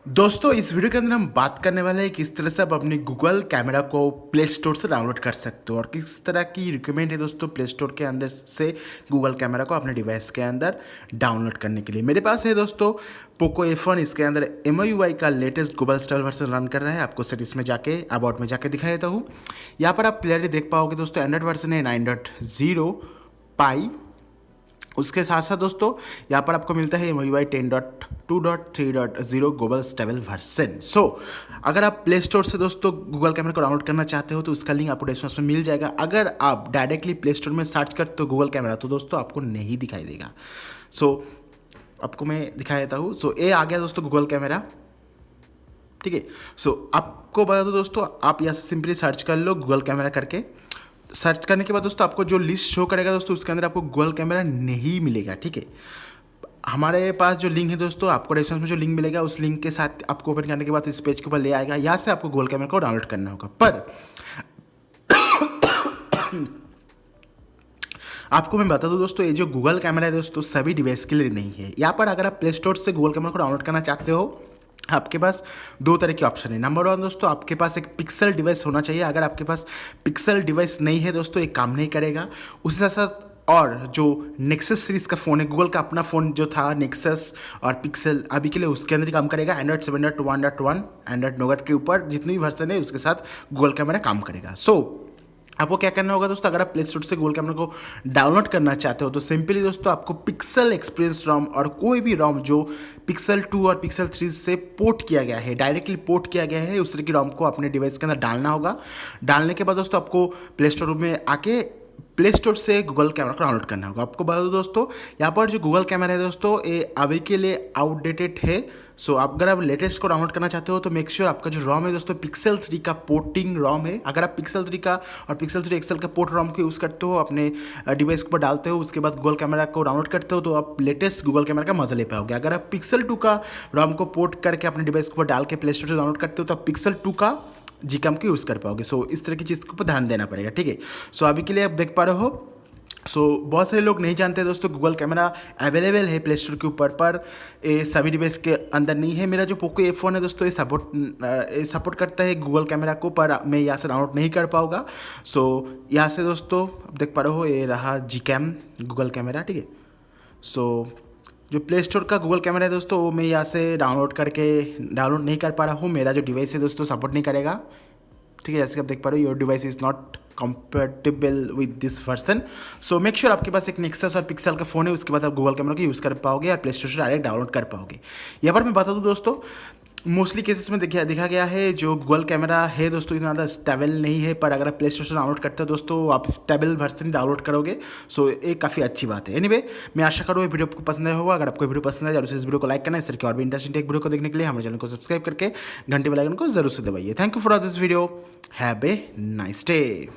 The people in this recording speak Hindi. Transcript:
दोस्तों इस वीडियो के अंदर हम बात करने वाले हैं किस तरह से आप अपनी गूगल कैमरा को प्ले स्टोर से डाउनलोड कर सकते हो और किस तरह की रिक्वायरमेंट है दोस्तों प्ले स्टोर के अंदर से गूगल कैमरा को अपने डिवाइस के अंदर डाउनलोड करने के लिए। मेरे पास है दोस्तों पोको F1, इसके अंदर MIUI का latest Google style version run कर रहा है। आपको सेटिंग्स में जाके अबाउट में जाके दिखा देता हूँ। यहाँ पर आप क्लियरली देख पाओगे दोस्तों एंड्रॉइड वर्जन है 9.0 पाई। उसके साथ साथ दोस्तों यहाँ पर आपको मिलता है MIUI 10.2.3.0 ग्लोबल स्टेबल वर्जन। सो अगर आप प्ले स्टोर से दोस्तों गूगल कैमरा को डाउनलोड करना चाहते हो तो उसका लिंक आपको डिस्क्रिप्शन में मिल जाएगा। अगर आप डायरेक्टली प्ले स्टोर में सर्च करते हो गूगल कैमरा तो दोस्तों आपको नहीं दिखाई देगा। सो आपको मैं दिखा देता हूँ। सो ये आ गया दोस्तों गूगल कैमरा, ठीक है। सो आपको बता दो दोस्तों, आप यहाँ से सिंपली सर्च कर लो गूगल कैमरा करके। सर्च करने के बाद दोस्तों आपको जो लिस्ट शो करेगा दोस्तों उसके अंदर आपको गूगल कैमरा नहीं मिलेगा, ठीक है। हमारे पास जो लिंक है दोस्तों, आपको डिस्क्रिप्शन में जो लिंक मिलेगा उस लिंक के साथ आपको ओपन करने के बाद इस पेज के ऊपर ले आएगा। यहाँ से आपको गूगल कैमरा को डाउनलोड करना होगा। पर आपको मैं बता दूं दोस्तों, ये जो गूगल कैमरा है दोस्तों सभी डिवाइस के लिए नहीं है। यहाँ पर अगर आप प्ले स्टोर से गूगल कैमरा को डाउनलोड करना चाहते हो आपके पास दो तरह के ऑप्शन है। नंबर वन दोस्तों, आपके पास एक पिक्सल डिवाइस होना चाहिए। अगर आपके पास पिक्सल डिवाइस नहीं है दोस्तों, एक काम नहीं करेगा। उसके साथ साथ और जो नेक्सस सीरीज़ का फ़ोन है, गूगल का अपना फ़ोन जो था नेक्सस और पिक्सल, अभी के लिए उसके अंदर ही काम करेगा। एंड्रॉइड 7.1.1 एंड्रॉइड नोगट के ऊपर जितनी भी वर्जन है उसके साथ गूगल कैमरा काम करेगा। आपको क्या करना होगा दोस्तों, अगर आप प्ले स्टोर से गूगल कैमरा को डाउनलोड करना चाहते हो तो सिंपली दोस्तों आपको पिक्सल एक्सपीरियंस रोम और कोई भी रोम जो पिक्सल 2 और पिक्सल 3 से पोर्ट किया गया है, डायरेक्टली पोर्ट किया गया है, उस तरह की रोम को अपने डिवाइस के अंदर डालना होगा। डालने के बाद दोस्तों आपको प्ले स्टोर में आके प्ले स्टोर से गूगल कैमरा को डाउनलोड करना होगा। आपको बता दो दोस्तों, यहाँ पर जो गूगल कैमरा है दोस्तों ये अभी के लिए आउटडेटेड है। अगर आप लेटेस्ट को डाउनलोड करना चाहते हो तो मेक श्योर आपका जो रॉम है दोस्तों पिक्सल 3 का पोर्टिंग रॉम है। अगर आप पिक्सल 3 का और पिक्सल 3 एक्सएल का पोर्ट रॉम को यूज़ करते हो, अपने डिवाइस के ऊपर डालते हो, उसके बाद गूगल कैमरा को डाउनलोड करते हो तो आप लेटेस्ट गूगल कैमरा का मजा ले पाओगे। अगर आप पिक्सल 2 का रॉम को पोर्ट करके अपने डिवाइस के ऊपर डाल के प्ले स्टोर से डाउनलोड करते हो तो आप पिक्सल 2 का जीकैम को यूज़ कर पाओगे। इस तरह की चीज़ के ऊपर ध्यान देना पड़ेगा, ठीक है। अभी के लिए आप देख पा रहे हो। बहुत सारे लोग नहीं जानते दोस्तों गूगल कैमरा अवेलेबल है प्ले स्टोर के ऊपर, पर ये सभी डिवाइस के अंदर नहीं है। मेरा जो पोको F1 है दोस्तों ये सपोर्ट करता है गूगल कैमरा को, पर मैं यहाँ से डाउनलोड नहीं कर पाऊँगा। यहाँ से दोस्तों आप देख पा रहे हो ये रहा जीकैम गूगल कैमरा, ठीक है। जो प्ले स्टोर का गूगल कैमरा है दोस्तों वो मैं यहाँ से डाउनलोड नहीं कर पा रहा हूँ। मेरा जो डिवाइस है दोस्तों सपोर्ट नहीं करेगा, ठीक है। जैसे कि आप देख पा रहे हो your device is not compatible with this version. Make sure आपके पास एक नेक्सस और पिक्सल का फ़ोन है, उसके बाद आप गूगल कैमरा को यूज़ कर पाओगे और प्ले स्टोर से डायरेक्ट डाउनलोड कर पाओगे। यहाँ पर मैं बता दूँ दोस्तों, मोस्टली केसेस में देखा गया है जो गूगल कैमरा है दोस्तों इतना ज़्यादा स्टेबल नहीं है, पर अगर आप प्ले स्टोर से डाउनलोड करते हो दोस्तों आप स्टेबल वर्जन डाउनलोड करोगे। ये काफ़ी अच्छी बात है। एनीवे मैं आशा करूँ ये वीडियो आपको पसंद आया होगा। अगर आपको वीडियो पसंद आए जरूर से इस वीडियो को लाइक करना है। इस तरह की और भी इंटरेस्टिंग टेक वीडियो को देखने के लिए हमारे चैनल को सब्सक्राइब करके घंटे बेल आइकन को जरूर से दबाइए। Thank you for this video. Have a nice day.